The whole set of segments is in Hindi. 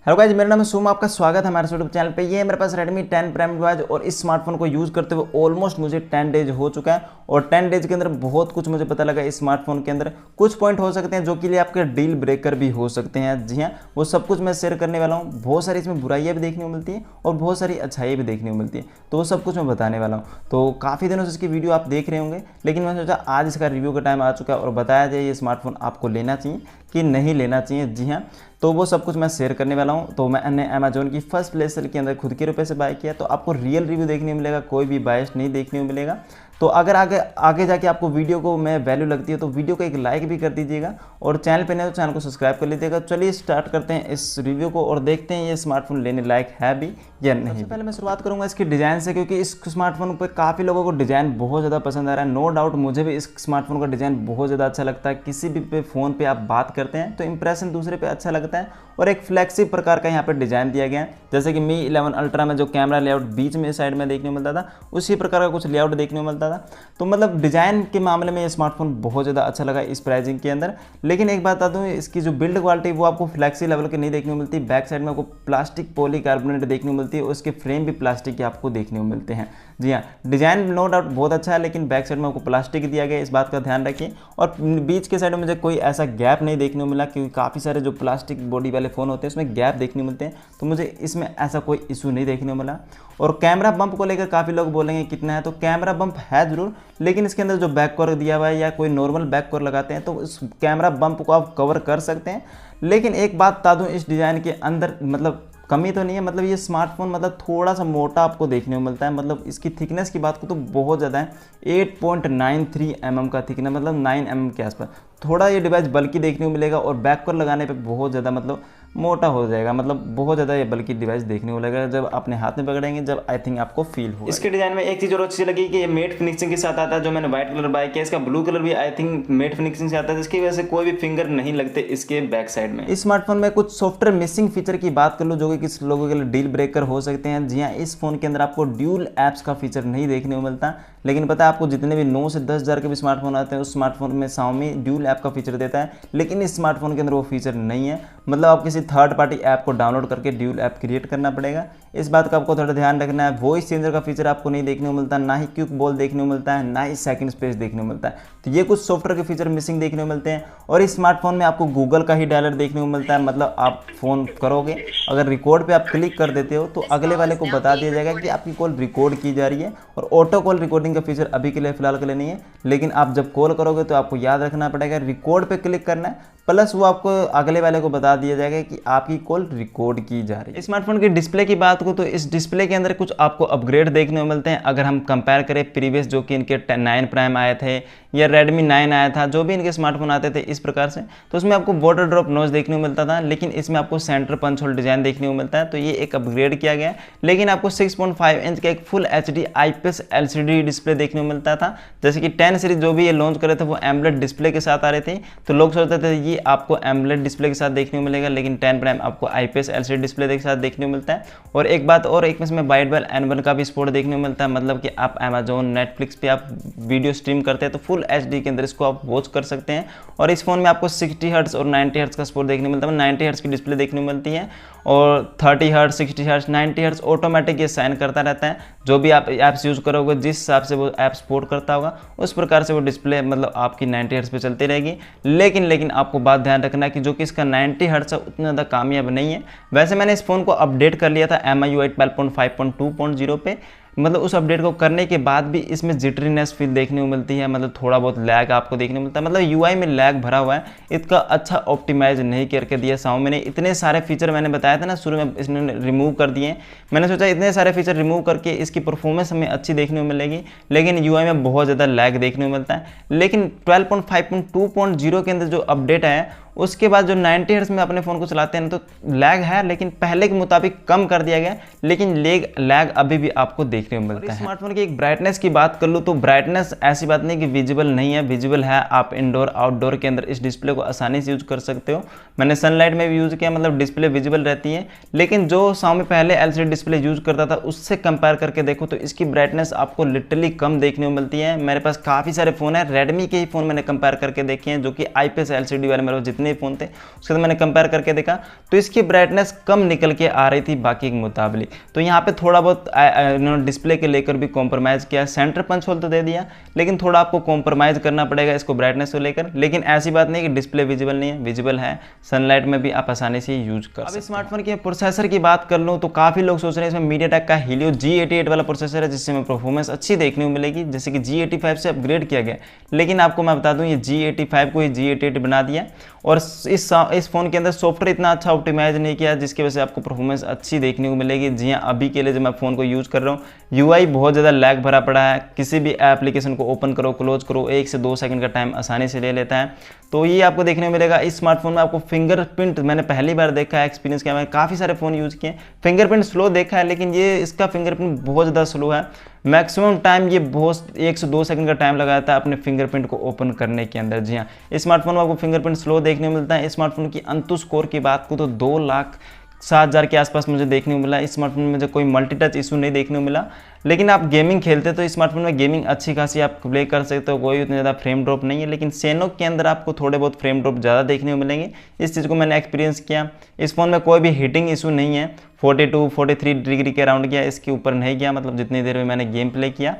हेलो गाइस, मेरा नाम है सोम। आपका स्वागत है हमारे यूट्यूब चैनल पे। ये है मेरे पास Redmi 10 प्राइम डिवाइस और इस स्मार्टफोन को यूज़ करते हुए ऑलमोस्ट मुझे 10 डेज हो चुका है। और 10 डेज के अंदर बहुत कुछ मुझे पता लगा। इस स्मार्टफोन के अंदर कुछ पॉइंट हो सकते हैं जो कि लिए आपके डील ब्रेकर भी हो सकते हैं। जी हाँ, वो सब कुछ मैं शेयर करने वाला हूँ। बहुत सारी इसमें बुराइयाँ भी देखने को मिलती हैं और बहुत सारी अच्छाइयाँ भी देखने को मिलती है, तो वो सब कुछ मैं बताने वाला हूँ। तो काफ़ी दिनों से इसकी वीडियो आप देख रहे होंगे, लेकिन मैंने सोचा आज इसका रिव्यू का टाइम आ चुका है और बताया जाए ये स्मार्टफोन आपको लेना चाहिए कि नहीं लेना चाहिए। जी हाँ, तो वो सब कुछ मैं शेयर करने वाला हूँ। तो मैंने अमेजोन की फर्स्ट प्लेस सेल के अंदर खुद के रुपए से बाय किया, तो आपको रियल रिव्यू देखने को मिलेगा, कोई भी बायस नहीं देखने को मिलेगा। तो अगर आगे जाके आपको वीडियो को मैं वैल्यू लगती है तो वीडियो को एक लाइक भी कर दीजिएगा और चैनल पे नहीं तो चैनल को सब्सक्राइब कर लीजिएगा। चलिए स्टार्ट करते हैं इस रिव्यू को और देखते हैं ये स्मार्टफोन लेने लायक है भी या नहीं। सबसे पहले मैं शुरुआत करूंगा इसके डिज़ाइन से, क्योंकि इस स्मार्टफोन पर काफ़ी लोगों को डिज़ाइन बहुत ज़्यादा पसंद आ रहा है। नो डाउट मुझे भी इस स्मार्टफोन का डिज़ाइन बहुत ज़्यादा अच्छा लगता है। किसी भी पे फ़ोन पर आप बात करते हैं तो इंप्रेशन दूसरे पे अच्छा लगता है और एक फ्लैगशिप प्रकार का यहाँ पर डिज़ाइन दिया गया है। जैसे कि मी 11 अल्ट्रा में जो कैमरा लेआउट बीच में साइड में देखने को मिलता था, उसी प्रकार का कुछ लेआउट देखने को मिलता था। तो मतलब डिज़ाइन के मामले में ये स्मार्टफोन बहुत ज़्यादा अच्छा लगा इस प्राइसिंग के अंदर। लेकिन एक बात बता दूँ, इसकी जो बिल्ड क्वालिटी वो आपको फ्लैक्सी लेवल की नहीं देखने को मिलती। बैक साइड में आपको प्लास्टिक पॉलीकार्बोनेट देखने को मिलती है और उसके फ्रेम भी प्लास्टिक के आपको देखने को मिलते हैं। जी हाँ, डिज़ाइन नो डाउट बहुत अच्छा है, लेकिन बैक साइड में आपको प्लास्टिक दिया गया है, इस बात का ध्यान रखिए। और बीच के साइड में मुझे कोई ऐसा गैप नहीं देखने को मिला, क्योंकि काफ़ी सारे जो प्लास्टिक बॉडी वाले फ़ोन होते हैं उसमें गैप देखने को मिलते हैं, तो मुझे इसमें ऐसा कोई इशू नहीं देखने को मिला। और कैमरा बम्प को लेकर काफ़ी लोग बोलेंगे कितना है, तो कैमरा बम्प है ज़रूर, लेकिन इसके अंदर जो बैक कवर दिया हुआ है या कोई नॉर्मल बैक कवर लगाते हैं तो इस कैमरा बम्प को आप कवर कर सकते हैं। लेकिन एक बात बता दूँ, इस डिज़ाइन के अंदर मतलब कमी तो नहीं है। मतलब ये स्मार्टफोन मतलब थोड़ा सा मोटा आपको देखने को मिलता है। मतलब इसकी थिकनेस की बात को तो बहुत ज़्यादा है, 8.93 mm का थिकनेस, मतलब 9 mm के आसपास। थोड़ा ये डिवाइस बल्कि देखने को मिलेगा और बैक पर लगाने पे बहुत ज़्यादा मतलब मोटा हो जाएगा। मतलब बहुत ज़्यादा ये बल्कि डिवाइस देखने को लगेगा जब अपने हाथ में पकड़ेंगे, जब आई थिंक आपको फील होगा। इसके डिज़ाइन में एक चीज़ और अच्छी लगी कि ये मेट फिनिशिंग के साथ आता है। जो मैंने व्हाइट कलर बाय किया, इसका ब्लू कलर भी आई थिंक मेट फिनिशिंग से आता है, जिसकी वजह से कोई भी फिंगर नहीं लगते इसके बैक साइड में। इस स्मार्टफोन में कुछ सॉफ्टवेयर मिसिंग फीचर की बात कर लो जो कि किस लोगों के लिए डील ब्रेकर हो सकते हैं। जी हाँ, इस फोन के अंदर आपको ड्यूल ऐप्स का फीचर नहीं देखने को मिलता। लेकिन पता है आपको, जितने भी 9 से 10 हज़ार के भी स्मार्टफोन आते हैं उस स्मार्टफोन में Xiaomi ड्यूल ऐप का फीचर देता है, लेकिन इस स्मार्टफोन के अंदर वो फीचर नहीं है। मतलब आप किसी थर्ड पार्टी ऐप को डाउनलोड करके ड्यूल ऐप क्रिएट करना पड़ेगा। इस बात का आपको थोड़ा ध्यान रखना है। वॉइस चेंजर का फीचर आपको नहीं देखने को मिलता, ना ही क्विक बॉल देखने को मिलता है, ना ही सेकंड स्पेस देखने को मिलता है। तो ये कुछ सॉफ्टवेयर के फीचर मिसिंग देखने को मिलते हैं। और इस स्मार्टफोन में आपको गूगल का ही डायलर देखने को मिलता है। मतलब आप फ़ोन करोगे, अगर रिकॉर्ड पे आप क्लिक कर देते हो तो अगले वाले को बता दिया जाएगा कि आपकी कॉल रिकॉर्ड की जा रही है। और ऑटो कॉल रिकॉर्डिंग का फीचर अभी के लिए फिलहाल के लिए नहीं है, लेकिन आप जब कॉल करोगे तो आपको याद रखना पड़ेगा रिकॉर्ड पे क्लिक करना है, प्लस वो आपको अगले वाले को बता दिया जाएगा कि आपकी कॉल रिकॉर्ड की जा रही है। स्मार्टफोन की डिस्प्ले की बात को तो इस डिस्प्ले के अंदर कुछ आपको अपग्रेड देखने को मिलते हैं। अगर हम कंपेयर करें प्रीवियस जो कि इनके 9 प्राइम आए थे या Redmi 9 आया था, जो भी इनके स्मार्टफोन आते थे इस प्रकार से, तो उसमें आपको बॉर्डर ड्रॉप नॉच देखने को मिलता था, लेकिन इसमें आपको सेंटर पंच होल डिज़ाइन देखने को मिलता है। तो ये एक अपग्रेड किया गया है। लेकिन आपको 6.5 इंच का एक full HD IPS LCD display देखने को मिलता था। जैसे कि 10 सीरीज जो भी ये लॉन्च करे थे वो एमोलेड डिस्प्ले के साथ आ रहे थे, तो लोग सोचते थे ये आपको एमोलेड डिस्प्ले के साथ देखने को मिलेगा, लेकिन 10 प्राइम आपको IPS LCD डिस्प्ले के साथ देखने को मिलता है। और एक बात और, एक इसमें वाइड बेल एनिमल का भी सपोर्ट देखने को मिलता है। मतलब कि आप अमेजोन नेटफ्लिक्स पे आप वीडियो स्ट्रीम करते हैं तो फुल HD के अंदर इसको आप वॉच कर सकते हैं। और इस फोन में आपको 60 हर्ट्ज और 90 हर्ट्ज का सपोर्ट देखने को मिलता है। 90 हर्ट्ज की डिस्प्ले देखने को मिलती है और 30 हर्ट्ज, 60 हर्ट्ज, 90 हर्ट्ज ऑटोमेटिक ये साइन करता रहता है। जो भी आप ऐप्स यूज़ करोगे, जिस हिसाब से वो ऐप सपोर्ट करता होगा उस प्रकार से वो डिस्प्ले मतलब आपकी 90 हर्ट्ज पे चलती रहेगी। लेकिन आपको बात ध्यान रखना है कि जो कि इसका 90 हर्ट्ज है उतना ज़्यादा कामयाब नहीं है। वैसे मैंने इस फोन को अपडेट कर लिया था MIUI 12.5.2.0 पे। मतलब उस अपडेट को करने के बाद भी इसमें जिटरीनेस फील देखने को मिलती है। मतलब थोड़ा बहुत लैग आपको देखने को मिलता है। मतलब UI में लैग भरा हुआ है, इसका अच्छा ऑप्टिमाइज नहीं करके दिया Xiaomi ने। इतने सारे फीचर मैंने बताया था ना शुरू में, इसने रिमूव कर दिए। मैंने सोचा इतने सारे फीचर रिमूव करके इसकी परफॉर्मेंस हमें अच्छी देखने को मिलेगी, लेकिन UI में बहुत ज़्यादा लैग देखने को मिलता है। लेकिन 12.5.2.0 के अंदर जो अपडेट है उसके बाद जो 90 हर्ट्ज में अपने फ़ोन को चलाते हैं तो लैग है, लेकिन पहले के मुताबिक कम कर दिया गया, लेकिन लैग अभी भी आपको देखने को मिलता है। स्मार्टफोन की एक ब्राइटनेस की बात कर लूँ तो ब्राइटनेस ऐसी बात नहीं कि विजिबल नहीं है, विजिबल है। आप इंडोर आउटडोर के अंदर इस डिस्प्ले को आसानी से यूज कर सकते हो। मैंने सनलाइट में भी यूज़ किया, मतलब डिस्प्ले विजिबल रहती है। लेकिन जो Xiaomi पहले LCD डिस्प्ले यूज करता था उससे कंपेयर करके देखो तो इसकी ब्राइटनेस आपको लिटरली कम देखने को मिलती है। मेरे पास काफ़ी सारे फ़ोन है, Redmi के ही फ़ोन मैंने कंपेयर करके देखे हैं जो कि IPS LCD वाले मेरे जितने फ़ोन थे उसके साथ मैंने कंपेयर करके देखा तो इसकी ब्राइटनेस कम निकल के आ रही थी बाकी के मुकाबले। तो यहाँ पे थोड़ा बहुत इन्होंने डिस्प्ले के लेकर भी कॉम्प्रोमाइज़ किया, सेंटर पंच होल तो दे दिया लेकिन थोड़ा आपको कॉम्प्रोमाइज़ करना पड़ेगा इसको ब्राइटनेस को लेकर। लेकिन ऐसी बात नहीं कि डिस्प्ले विजिबल नहीं है, विजिबल है, सनलाइट में भी आप आसानी से यूज कर सकते हैं। अब स्मार्टफोन के प्रोसेसर की बात कर लूँ तो काफ़ी लोग सोच रहे हैं इसमें मीडियाटेक का हीलियो G88 वाला प्रोसेसर है जिससे में परफॉर्मेंस अच्छी देखने को मिलेगी, जैसे कि G85 से अपग्रेड किया गया। लेकिन आपको मैं बता दूं ये G85 को ही G88 बना दिया और इस फ़ोन के अंदर सॉफ्टवेयर इतना अच्छा ऑप्टिमाइज नहीं किया जिसकी वजह से आपको परफॉर्मेंस अच्छी देखने को मिलेगी। जी हाँ, अभी के लिए जब मैं फ़ोन को यूज़ कर रहा हूँ UI बहुत ज़्यादा लैग भरा पड़ा है, किसी भी एप्लीकेशन को ओपन करो क्लोज करो 1 से 2 सेकंड का टाइम आसानी से ले लेता है। तो ये आपको देखने को मिलेगा। इस स्मार्टफोन में आपको फिंगरप्रिंट मैंने पहली बार देखा है, एक्सपीरियंस किया, मैंने काफ़ी सारे फ़ोन यूज़ किए, फिंगरप्रिंट स्लो देखा है लेकिन ये इसका फिंगरप्रिंट बहुत ज़्यादा स्लो है। मैक्सिमम टाइम ये बहुत 1 से 2 सेकंड का टाइम लगाता है अपने फिंगरप्रिंट को ओपन करने के अंदर। जी हाँ, इस स्मार्टफोन में आपको फिंगरप्रिंट स्लो देखने को मिलता है। इस स्मार्टफोन की अंतु स्कोर की बात को तो 2,07,000 के आसपास मुझे देखने को मिला। इस स्मार्टफोन में मुझे कोई मल्टी टच इशू नहीं देखने को मिला। लेकिन आप गेमिंग खेलते तो इस स्मार्टफोन में गेमिंग अच्छी खासी आप प्ले कर सकते हो, कोई उतने ज़्यादा फ्रेम ड्रॉप नहीं है। लेकिन सेनो के अंदर आपको थोड़े बहुत फ्रेम ड्रॉप ज़्यादा देखने को मिलेंगे, इस चीज़ को मैंने एक्सपीरियंस किया। इस फोन में कोई भी हीटिंग इशू नहीं है, 42-43 डिग्री के अराउंड गया, इसके ऊपर नहीं गया, मतलब जितनी देर में मैंने गेम प्ले किया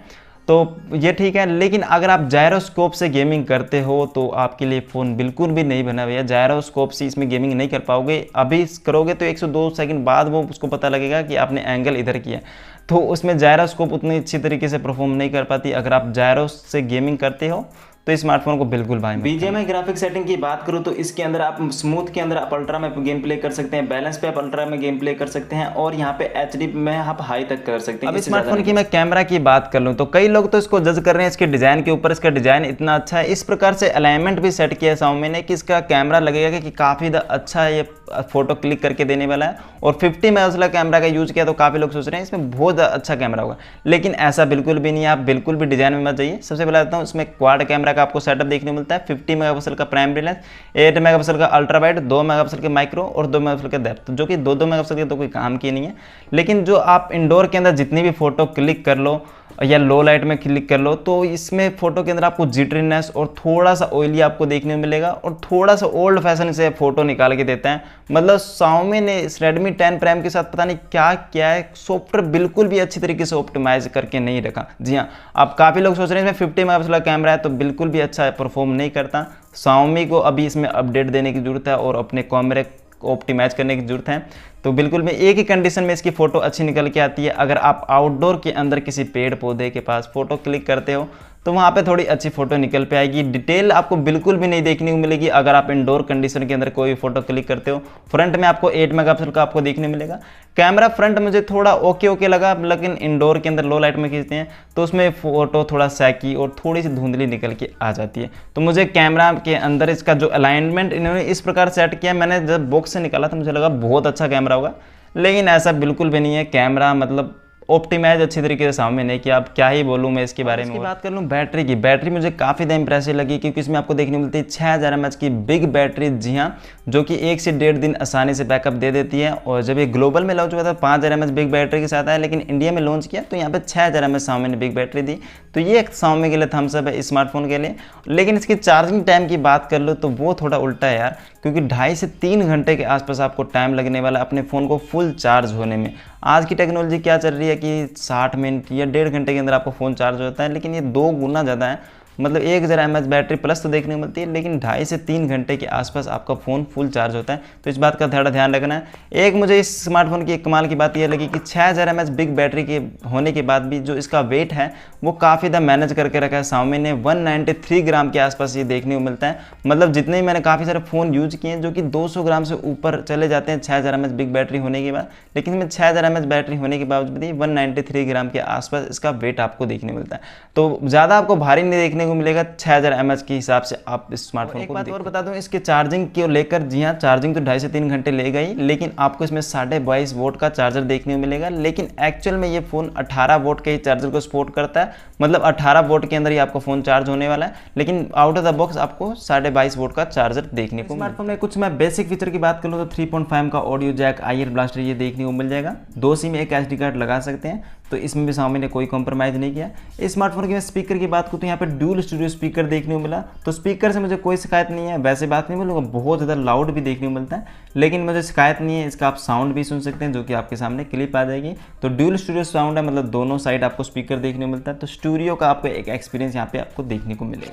तो ये ठीक है। लेकिन अगर आप जायरोस्कोप से गेमिंग करते हो तो आपके लिए फ़ोन बिल्कुल भी नहीं बना भैया। जायरोस्कोप से इसमें गेमिंग नहीं कर पाओगे, अभी करोगे तो 1 से 2 सेकंड बाद वो उसको पता लगेगा कि आपने एंगल इधर किया, तो उसमें जायरोस्कोप उतनी अच्छी तरीके से परफॉर्म नहीं कर पाती। अगर आप जायरो से गेमिंग करते हो तो इस स्मार्टफोन को बिल्कुल भाई। BGMI ग्राफिक सेटिंग की बात करूँ तो इसके अंदर आप स्मूथ के अंदर आप अल्ट्रा में गेम प्ले कर सकते हैं, बैलेंस पे आप अल्ट्रा में गेम प्ले कर सकते हैं और यहाँ पे HD में आप हाई तक कर सकते हैं। अब स्मार्टफोन की मैं कैमरा की बात कर लूँ तो कई लोग तो इसको जज कर रहे हैं इसके डिज़ाइन के ऊपर। इसका डिज़ाइन इतना अच्छा है, इस प्रकार से अलाइनमेंट भी सेट किया है Xiaomi ने कि इसका कैमरा लगेगा कि काफ़ी अच्छा ये फोटो क्लिक करके देने वाला है। और 50 मेगापिक्सल कैमरा का यूज़ किया तो काफ़ी लोग सोच रहे हैं इसमें बहुत अच्छा कैमरा होगा, लेकिन ऐसा बिल्कुल भी नहीं है। आप बिल्कुल भी डिज़ाइन में मत जाइए। सबसे पहले आता हूँ इसमें क्वाड कैमरा का आपको सेटअप देखने मिलता है, 50 मेगापिक्सल का प्राइमरी लेंस, 8 मेगापिक्सल का अल्ट्रा वाइड, 2 मेगापिक्सल के माइक्रो और 2 मेगापिक्सल के डेप्थ, जो कि 2-2 मेगापिक्सल के तो कोई काम की नहीं है। लेकिन जो आप इंडोर के अंदर जितनी भी फोटो क्लिक कर लो या लो लाइट में क्लिक कर लो तो इसमें फोटो के अंदर आपको जिटरीनेस और थोड़ा सा ऑयली आपको देखने को मिलेगा और थोड़ा सा ओल्ड फैशन से फोटो निकाल के देता है। मतलब Xiaomi ने इस Redmi 10 Prime के साथ पता नहीं क्या किया है, सॉफ्टवेयर बिल्कुल भी अच्छी तरीके से ऑप्टिमाइज करके नहीं रखा। जी हाँ, अब काफ़ी लोग सोच रहे हैं इसमें 50 मेगापिक्सल का कैमरा है तो बिल्कुल भी अच्छा परफॉर्म नहीं करता। Xiaomi को अभी इसमें अपडेट देने की जरूरत है और अपने कैमरे ऑप्टिमाइज करने की जरूरत है। तो बिल्कुल में एक ही कंडीशन में इसकी फ़ोटो अच्छी निकल के आती है, अगर आप आउटडोर के अंदर किसी पेड़ पौधे के पास फ़ोटो क्लिक करते हो तो वहाँ पे थोड़ी अच्छी फोटो निकल पे आएगी। डिटेल आपको बिल्कुल भी नहीं देखने को मिलेगी अगर आप इंडोर कंडीशन के अंदर कोई फोटो क्लिक करते हो। फ्रंट में आपको 8 मेगापिक्सल का आपको देखने मिलेगा। कैमरा फ्रंट मुझे थोड़ा ओके लगा, लेकिन इंडोर के अंदर लो लाइट में खींचते हैं तो उसमें फ़ोटो थोड़ा सैकी और थोड़ी सी धुंधली निकल के आ जाती है। तो मुझे कैमरा के अंदर इसका जो अलाइनमेंट इन्होंने इस प्रकार सेट किया, मैंने जब बॉक्स से निकाला तो मुझे लगा बहुत अच्छा कैमरा होगा, लेकिन ऐसा बिल्कुल भी नहीं है। कैमरा मतलब ऑप्टिमाइज अच्छी तरीके से Xiaomi ने किया। अब क्या ही बोलूँ मैं इसके बारे में। इसकी बात कर लूँ बैटरी की, बैटरी मुझे काफ़ी ज़्यादा इंप्रेसिव लगी क्योंकि इसमें आपको देखने को मिलती है 6000 mAh की बिग बैटरी। जी हाँ, जो कि 1 से 1.5 दिन आसानी से बैकअप दे देती है। और जब ये ग्लोबल में लॉन्च हुआ था 5000 mAh बिग बैटरी के साथ आया, लेकिन इंडिया में लॉन्च किया तो यहाँ पे 6000 mAh Xiaomi ने बिग बैटरी दी। तो ये एक Xiaomi के लिए थम्स अप है स्मार्टफोन के लिए। लेकिन इसकी चार्जिंग टाइम की बात कर लो तो वो थोड़ा उल्टा है यार, क्योंकि 2.5 से 3 घंटे के आसपास आपको टाइम लगने वाला है अपने फ़ोन को फुल चार्ज होने में। आज की टेक्नोलॉजी क्या चल रही है कि 60 मिनट या 1.5 घंटे के अंदर आपको फ़ोन चार्ज होता है, लेकिन ये 2 गुना ज़्यादा है। मतलब 1000 mAh बैटरी प्लस तो देखने को मिलती है, लेकिन 2.5 से 3 घंटे के आसपास आपका फ़ोन फुल चार्ज होता है। तो इस बात का थोड़ा ध्यान रखना है। एक मुझे इस स्मार्टफोन की एक कमाल की बात यह लगी कि 6000 mAh बिग बैटरी के होने के बाद भी जो इसका वेट है वो काफ़ी ज़्यादा मैनेज करके रखा है Xiaomi ने। 193 ग्राम के आसपास ये देखने को मिलता है। मतलब जितने ही मैंने काफ़ी सारे फ़ोन यूज किए हैं जो कि 200 ग्राम से ऊपर चले जाते हैं 6000 mAh बिग बैटरी होने के बाद, लेकिन इसमें 6000 mAh बैटरी होने के बावजूद भी 193 ग्राम के आसपास इसका वेट आपको देखने मिलता है। तो ज़्यादा आपको भारी नहीं देखने को मिलेगा 6000 mAh के हिसाब से आप इस स्मार्टफोन को। एक बात और बता दूं इसके चार्जिंग को लेकर, जी हाँ चार्जिंग तो 2.5 से 3 घंटे ले गई, लेकिन आपको इसमें 22.5 वोल्ट का चार्जर देखने को मिलेगा। लेकिन एक्चुअल में ये फ़ोन 18 वोल्ट के ही चार्जर को सपोर्ट करता है, मतलब 18 वोल्ट के अंदर ही आपका फ़ोन चार्ज होने वाला है। लेकिन आउट ऑफ द बॉक्स आपको 22.5 वोल्ट का चार्जर देखने को। स्मार्टफोन में कुछ मैं बेसिक फीचर की बात करूँ तो 3.5 का ऑडियो जैक, IR ब्लास्टर ये देखने को मिल जाएगा। 2 सिम एक SD कार्ड लगा सकते हैं। तो इसमें भी Xiaomi ने कोई कॉम्प्रोमाइज़ नहीं किया। इस स्मार्टफोन की मैं स्पीकर की बात करूँ तो यहाँ पे ड्यूल स्टूडियो स्पीकर देखने को मिला, तो स्पीकर से मुझे कोई शिकायत नहीं है। वैसे बात नहीं बोलूँगा, बहुत ज़्यादा लाउड भी देखने को मिलता है, लेकिन मुझे शिकायत नहीं है। इसका आप साउंड भी सुन सकते हैं, जो कि आपके सामने क्लिप आ जाएगी। तो ड्यूल स्टूडियो साउंड है, मतलब दोनों साइड आपको स्पीकर देखने को मिलता है। तो स्टूडियो का आपको एक एक्सपीरियंस यहाँ पे आपको देखने को मिलेगा।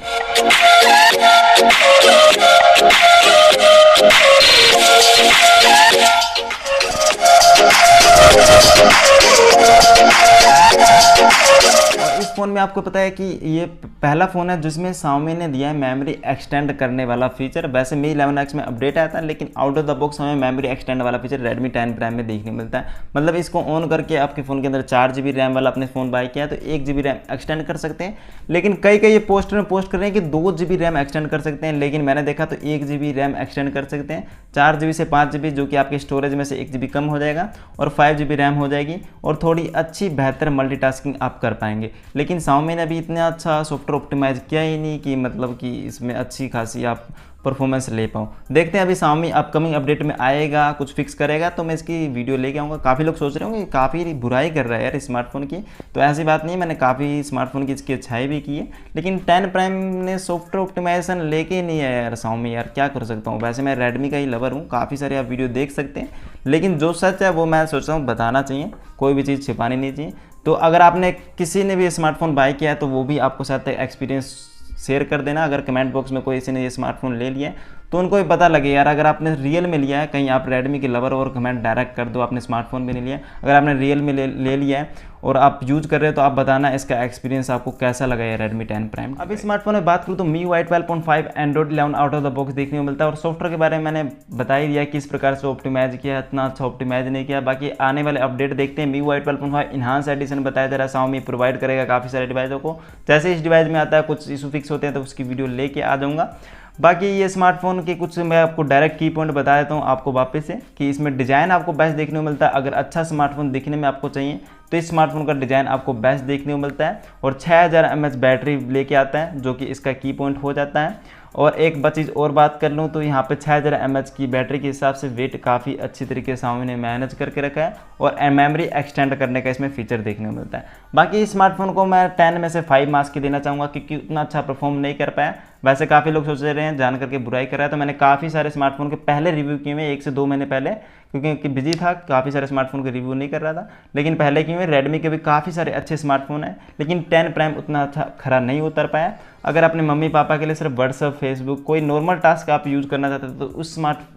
और इस फ़ोन में आपको पता है कि ये पहला फ़ोन है जिसमें Xiaomi ने दिया है मेमोरी एक्सटेंड करने वाला फीचर। वैसे Mi 11X में अपडेट आया था, लेकिन आउट ऑफ द बॉक्स हमें मेमोरी एक्सटेंड वाला फीचर Redmi 10 Prime में देखने मिलता है। मतलब इसको ऑन करके आपके फ़ोन के अंदर 4 GB रैम वाला अपने फ़ोन बाय किया है तो 1 GB रैम एक्सटेंड कर सकते हैं। लेकिन कई ये पोस्टर में पोस्ट कर रहे हैं कि 2 GB रैम एक्सटेंड कर सकते हैं, लेकिन मैंने देखा तो 1 GB रैम एक्सटेंड कर सकते हैं। 4 GB से 5 GB, जो कि आपके स्टोरेज में से 1 GB कम हो जाएगा, और 5 GB रैम हो जाएगी, और थोड़ी अच्छी बेहतर मल्टीटास्किंग आप कर पाएंगे। लेकिन Xiaomi ने अभी इतना अच्छा सॉफ्टवेयर ऑप्टिमाइज़ किया ही नहीं कि मतलब कि इसमें अच्छी खासी आप परफॉर्मेंस ले पाऊँ। देखते हैं अभी Xiaomi अपकमिंग अपडेट में आएगा, कुछ फिक्स करेगा तो मैं इसकी वीडियो लेके आऊँगा। काफ़ी लोग सोच रहे होंगे काफ़ी बुराई कर रहा है यार स्मार्टफोन की, तो ऐसी बात नहीं है। मैंने काफ़ी स्मार्टफोन की इसकी अच्छाई भी की है, लेकिन 10 प्राइम ने सॉफ्टवेयर ऑप्टिमाइजेशन लेके नहीं है यार Xiaomi। यार क्या कर सकता हूँ, वैसे मैं Redmi का ही लवर हूँ, काफ़ी सारे आप वीडियो देख सकते हैं, लेकिन जो सच है वो मैं सोचता हूँ बताना चाहिए, कोई भी चीज़ छिपानी नहीं चाहिए। तो अगर आपने किसी ने भी स्मार्टफोन बाय किया है तो वो भी आपको साथ एक्सपीरियंस शेयर कर देना। अगर कमेंट बॉक्स में कोई किसी ने ये स्मार्टफोन ले लिया है तो उनको भी पता लगे यार, अगर आपने रियल में लिया है, कहीं आप Redmi के लवर और कमेंट डायरेक्ट कर दो, आपने स्मार्टफोन भी नहीं लिया। अगर आपने रियल में ले लिया है और आप यूज़ कर रहे हो तो आप बताना इसका एक्सपीरियंस आपको कैसा लगा है Redmi 10 Prime। अभी स्मार्टफोन में बात करूँ तो MIUI 12.5 Android 11 out of the box देखने को मिलता है, और सॉफ्टवेयर के बारे में मैंने बता ही दिया किस प्रकार से ऑप्टिमाइज किया, इतना अच्छा ऑप्टिमाइज नहीं किया। बाकी आने वाले अपडेट देखते हैं। MIUI 12.5 इन्हांस एडिशन बताया जा रहा है, Xiaomi प्रोवाइड करेगा काफ़ी सारे डिवाइसों को। जैसे इस डिवाइस में आता है कुछ इशू फिक्स होते हैं तो उसकी वीडियो लेके आ जाऊँगा। बाकी ये स्मार्टफोन के कुछ मैं आपको डायरेक्ट की पॉइंट बता देता हूँ आपको वापस से, कि इसमें डिज़ाइन आपको बेस्ट देखने को मिलता है। अगर अच्छा स्मार्टफोन दिखने में आपको चाहिए तो इस स्मार्टफोन का डिज़ाइन आपको बेस्ट देखने को मिलता है, और 6000 mAh बैटरी लेके आता है, जो कि इसका की पॉइंट हो जाता है। और एक चीज़ और बात कर लूँ तो यहाँ पे 6000 mAh की बैटरी के हिसाब से वेट काफ़ी अच्छी तरीके से Xiaomi ने मैनेज करके रखा है, और मेमोरी एक्सटेंड करने का इसमें फीचर देखने को मिलता है। बाकी इस स्मार्टफोन को मैं 10 में से 5 मार्क्स की देना चाहूँगा, क्योंकि उतना अच्छा परफॉर्म नहीं कर पाया। वैसे काफ़ी लोग सोच रहे हैं जान करके बुराई कर रहा है, तो मैंने काफ़ी सारे स्मार्टफोन के पहले रिव्यू किए हुए 1 से 2 महीने पहले, क्योंकि बिजी था, काफ़ी सारे स्मार्टफोन के रिव्यू नहीं कर रहा था, लेकिन पहले किए हुए Redmi के भी काफ़ी सारे अच्छे स्मार्टफोन हैं, लेकिन 10 प्राइम उतना अच्छा खरा नहीं उतर पाया। अगर अपने मम्मी पापा के लिए सिर्फ व्हाट्सअप, फेसबुक, कोई नॉर्मल टास्क आप यूज़ करना चाहते हो तो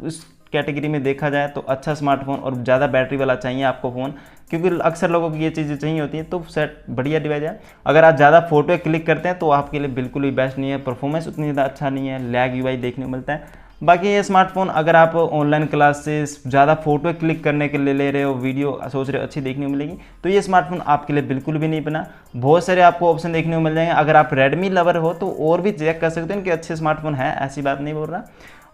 उस कैटेगरी में देखा जाए तो अच्छा स्मार्टफोन और ज़्यादा बैटरी वाला चाहिए आपको फ़ोन, क्योंकि अक्सर लोगों को ये चीज़ें चाहिए होती हैं। तो सेट बढ़िया डिवाइस है। अगर आप ज़्यादा फोटो क्लिक करते हैं तो आपके लिए बिल्कुल भी बेस्ट नहीं है, परफॉर्मेंस उतनी ज़्यादा अच्छा नहीं है, लैग यूआई देखने को मिलता है। बाकी ये स्मार्टफोन अगर आप ऑनलाइन क्लास से ज़्यादा फोटो क्लिक करने के लिए ले रहे हो, वीडियो सोच रहे हो अच्छी देखने को मिलेगी, तो ये स्मार्टफोन आपके लिए बिल्कुल भी नहीं बना। बहुत सारे आपको ऑप्शन देखने को मिल जाएंगे। अगर आप Redmi लवर हो तो और भी चेक कर सकते हो कि अच्छे स्मार्टफोन है, ऐसी बात नहीं बोल रहा।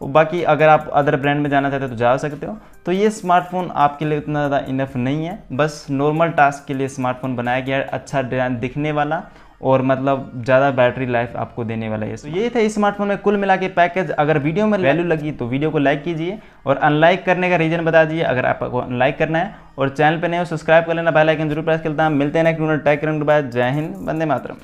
बाकी अगर आप अदर ब्रांड में जाना चाहते हो तो जा सकते हो। तो ये स्मार्टफोन आपके लिए उतना ज़्यादा इनफ नहीं है, बस नॉर्मल टास्क के लिए स्मार्टफोन बनाया गया है, अच्छा डिज़ाइन दिखने वाला और मतलब ज़्यादा बैटरी लाइफ आपको देने वाला है। तो ये था इस स्मार्टफोन में कुल मिला के पैकेज। अगर वीडियो में वैल्यू लगी तो वीडियो को लाइक कीजिए, और अनलाइक करने का रीज़न बता दीजिए अगर आपको अनलाइक करना है, और चैनल पे नए हो सब्सक्राइब कर लेना, बेल आइकन जरूर प्रेस करता है। मिलते हैं नेक्स्ट वीडियो में, टेक केयर, बाय, जय हिंद, वंदे मातरम।